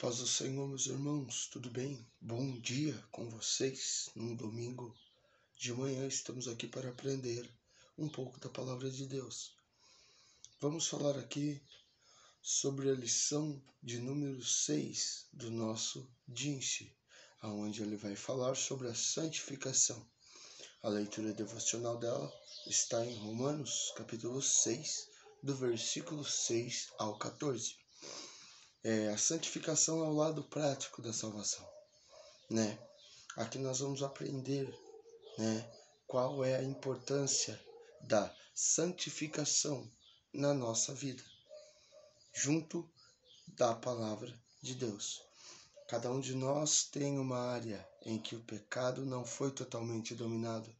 Paz do Senhor, meus irmãos, tudo bem? Bom dia com vocês. Num domingo de manhã estamos aqui para aprender um pouco da Palavra de Deus. Vamos falar aqui sobre a lição de número 6 do nosso Dinse, onde ele vai falar sobre a santificação. A leitura devocional dela está em Romanos, capítulo 6, do versículo 6 ao 14. A santificação é o lado prático da salvação, né? Aqui nós vamos aprender, né, qual é a importância da santificação na nossa vida, junto da palavra de Deus. Cada um de nós tem uma área em que o pecado não foi totalmente dominado,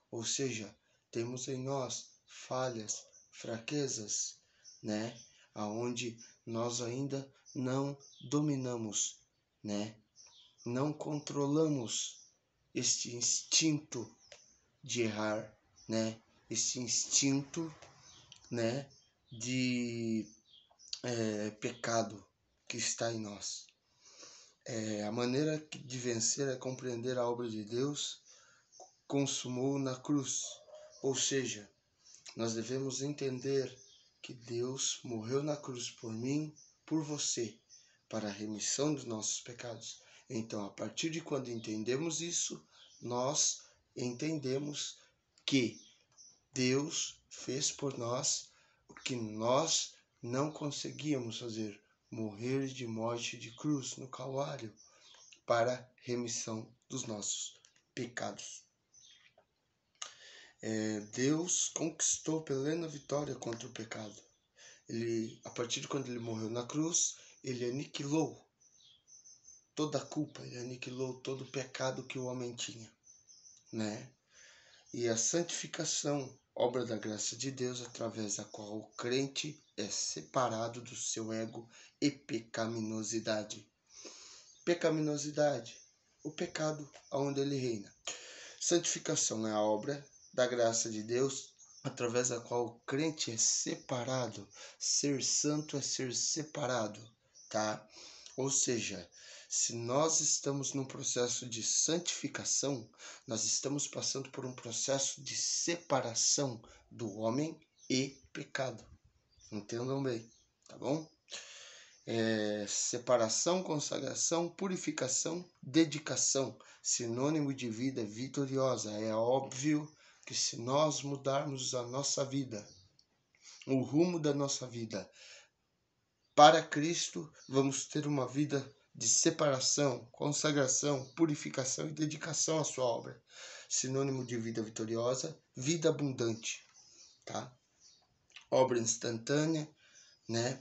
ou seja, temos em nós falhas, fraquezas, né, aonde nós ainda não dominamos, né? Não controlamos este instinto de errar, né? Este instinto, né, de pecado que está em nós. A maneira de vencer é compreender a obra de Deus consumou na cruz, ou seja, nós devemos entender que Deus morreu na cruz por mim, por você, para a remissão dos nossos pecados. Então, a partir de quando entendemos isso, nós entendemos que Deus fez por nós o que nós não conseguíamos fazer, morrer de morte de cruz no Calvário, para a remissão dos nossos pecados. Deus conquistou plena vitória contra o pecado. A partir de quando ele morreu na cruz, ele aniquilou toda a culpa, ele aniquilou todo o pecado que o homem tinha, né? E a santificação, obra da graça de Deus, através da qual o crente é separado do seu ego e pecaminosidade. Pecaminosidade, o pecado onde ele reina. Santificação é a obra da graça de Deus, através da qual o crente é separado. Ser santo é ser separado, tá? Ou seja, se nós estamos num processo de santificação, nós estamos passando por um processo de separação do homem e pecado. Entendam bem, tá bom? Separação, consagração, purificação, dedicação, sinônimo de vida vitoriosa. É óbvio que se nós mudarmos a nossa vida, o rumo da nossa vida para Cristo, vamos ter uma vida de separação, consagração, purificação e dedicação à sua obra. Sinônimo de vida vitoriosa, vida abundante, tá? Obra instantânea, né?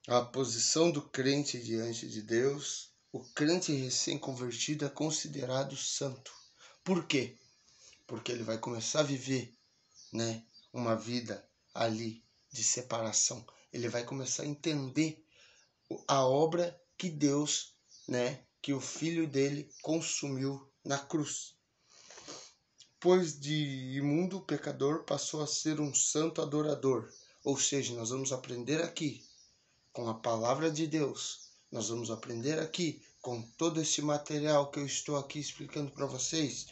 A posição do crente diante de Deus. O crente recém-convertido é considerado santo. Por quê? Porque ele vai começar a viver, né, uma vida ali de separação. Ele vai começar a entender a obra que Deus, né, que o Filho dele consumiu na cruz. Pois de imundo pecador passou a ser um santo adorador. Ou seja, nós vamos aprender aqui com a palavra de Deus. Nós vamos aprender aqui com todo esse material que eu estou aqui explicando para vocês,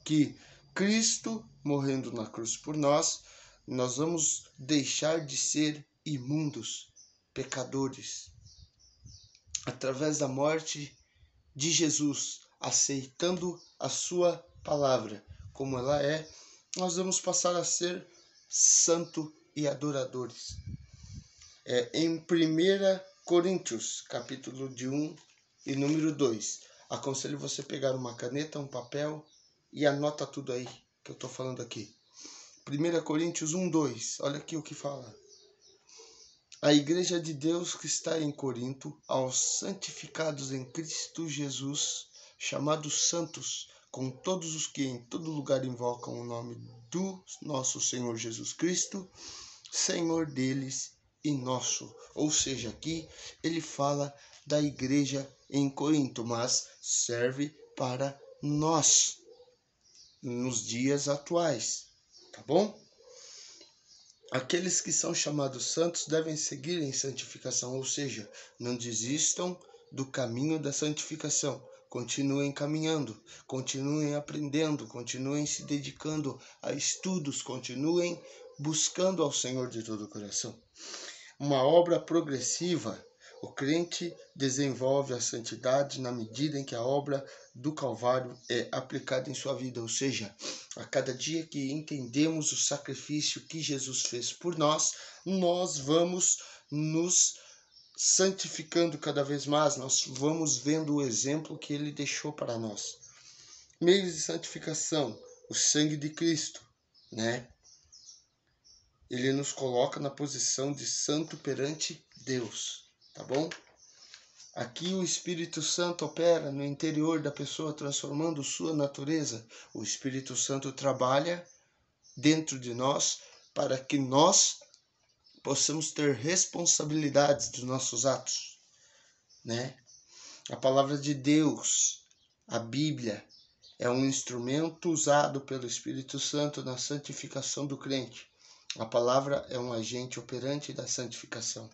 que Cristo morrendo na cruz por nós, nós vamos deixar de ser imundos, pecadores. Através da morte de Jesus, aceitando a sua palavra como ela é, nós vamos passar a ser santo e adoradores. Em 1 Coríntios, capítulo de 1 e número 2, aconselho você pegar uma caneta, um papel e anota tudo aí que eu estou falando aqui. 1 Coríntios 1, 2, olha aqui o que fala. A igreja de Deus que está em Corinto, aos santificados em Cristo Jesus, chamados santos, com todos os que em todo lugar invocam o nome do nosso Senhor Jesus Cristo, Senhor deles e nosso. Ou seja, aqui ele fala da igreja em Corinto, mas serve para nós nos dias atuais, tá bom? Aqueles que são chamados santos devem seguir em santificação, ou seja, não desistam do caminho da santificação. Continuem caminhando, continuem aprendendo, continuem se dedicando a estudos, continuem buscando ao Senhor de todo o coração. Uma obra progressiva, o crente desenvolve a santidade na medida em que a obra do Calvário é aplicada em sua vida, ou seja, a cada dia que entendemos o sacrifício que Jesus fez por nós, nós vamos nos santificando cada vez mais, nós vamos vendo o exemplo que ele deixou para nós. Meios de santificação, o sangue de Cristo, né? Ele nos coloca na posição de santo perante Deus, tá bom? Aqui o Espírito Santo opera no interior da pessoa, transformando sua natureza. O Espírito Santo trabalha dentro de nós para que nós possamos ter responsabilidades dos nossos atos, né? A palavra de Deus, a Bíblia, é um instrumento usado pelo Espírito Santo na santificação do crente. A palavra é um agente operante da santificação.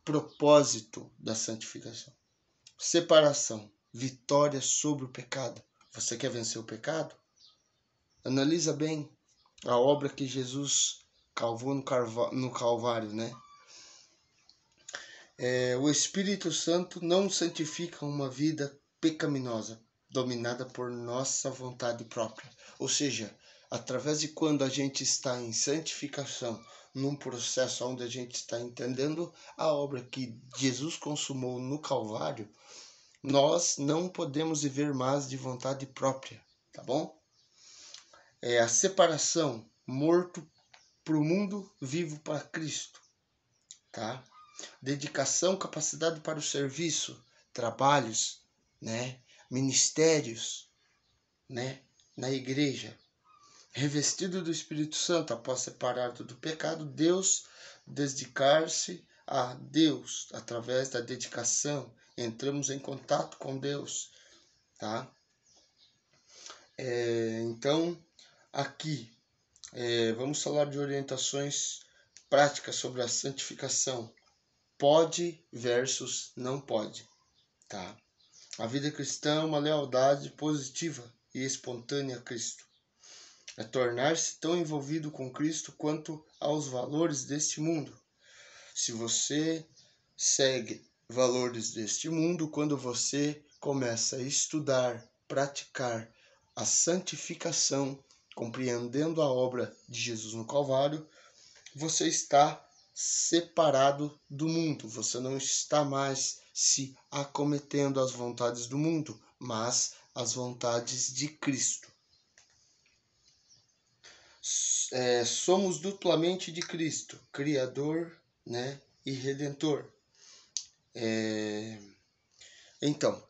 Propósito da santificação. Separação, vitória sobre o pecado. Você quer vencer o pecado? Analisa bem a obra que Jesus cavou no Calvário, né? O Espírito Santo não santifica uma vida pecaminosa, dominada por nossa vontade própria. Ou seja, através de quando a gente está em santificação, num processo onde a gente está entendendo a obra que Jesus consumou no Calvário, nós não podemos viver mais de vontade própria, tá bom? É a separação, morto para o mundo, vivo para Cristo, tá? Dedicação, capacidade para o serviço, trabalhos, né? Ministérios, né? Na igreja. Revestido do Espírito Santo, após separado do pecado, Deus, dedicar-se a Deus através da dedicação. Entramos em contato com Deus, tá? Então, aqui, vamos falar de orientações práticas sobre a santificação. Pode versus não pode, tá? A vida cristã é uma lealdade positiva e espontânea a Cristo. É tornar-se tão envolvido com Cristo quanto aos valores deste mundo. Se você segue valores deste mundo, quando você começa a estudar, praticar a santificação, compreendendo a obra de Jesus no Calvário, você está separado do mundo. Você não está mais se acometendo às vontades do mundo, mas às vontades de Cristo. Somos duplamente de Cristo, Criador, né, e Redentor. Então,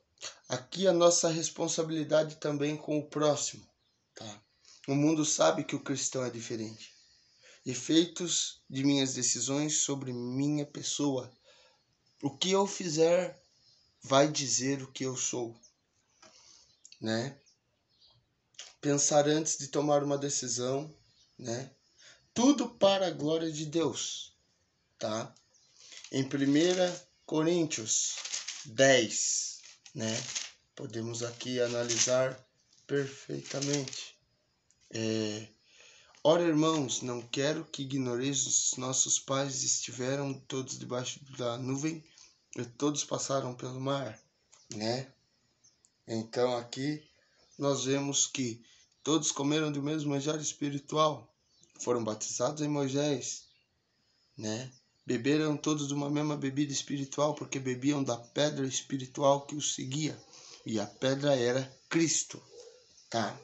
aqui a nossa responsabilidade também com o próximo, tá? O mundo sabe que o cristão é diferente. Efeitos de minhas decisões sobre minha pessoa. O que eu fizer vai dizer o que eu sou, né? Pensar antes de tomar uma decisão, né? Tudo para a glória de Deus, tá? Em 1 Coríntios 10, né? Podemos aqui analisar perfeitamente. Ora, irmãos, não quero que ignoreis os nossos pais estiveram todos debaixo da nuvem e todos passaram pelo mar, né? Então aqui nós vemos que todos comeram do mesmo manjar espiritual, foram batizados em Moisés, né? Beberam todos de uma mesma bebida espiritual, porque bebiam da pedra espiritual que os seguia, e a pedra era Cristo, tá?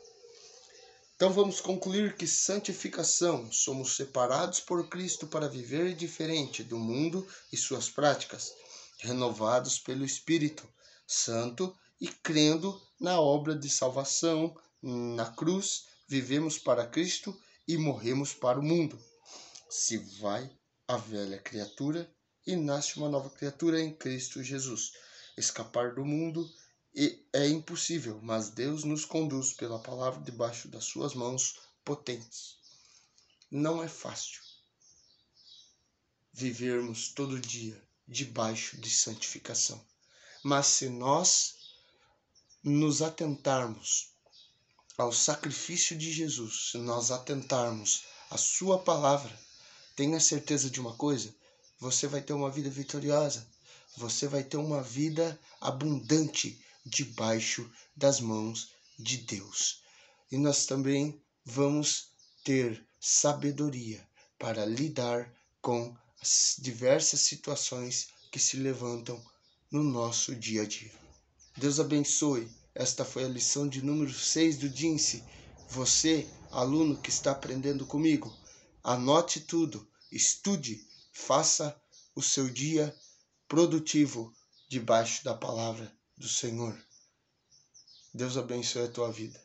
Então vamos concluir que santificação, somos separados por Cristo para viver diferente do mundo e suas práticas, renovados pelo Espírito Santo e crendo na obra de salvação na cruz, vivemos para Cristo e morremos para o mundo. Se vai a velha criatura e nasce uma nova criatura em Cristo Jesus. Escapar do mundo é impossível, mas Deus nos conduz pela palavra debaixo das suas mãos potentes. Não é fácil vivermos todo dia debaixo de santificação, Mas se nós nos atentarmos ao sacrifício de Jesus, se nós atentarmos à sua palavra, tenha certeza de uma coisa, você vai ter uma vida vitoriosa, você vai ter uma vida abundante debaixo das mãos de Deus. E nós também vamos ter sabedoria para lidar com as diversas situações que se levantam no nosso dia a dia. Deus abençoe. Esta foi a lição de número 6 do Dinse. Você, aluno que está aprendendo comigo, anote tudo, estude, faça o seu dia produtivo debaixo da palavra do Senhor. Deus abençoe a tua vida.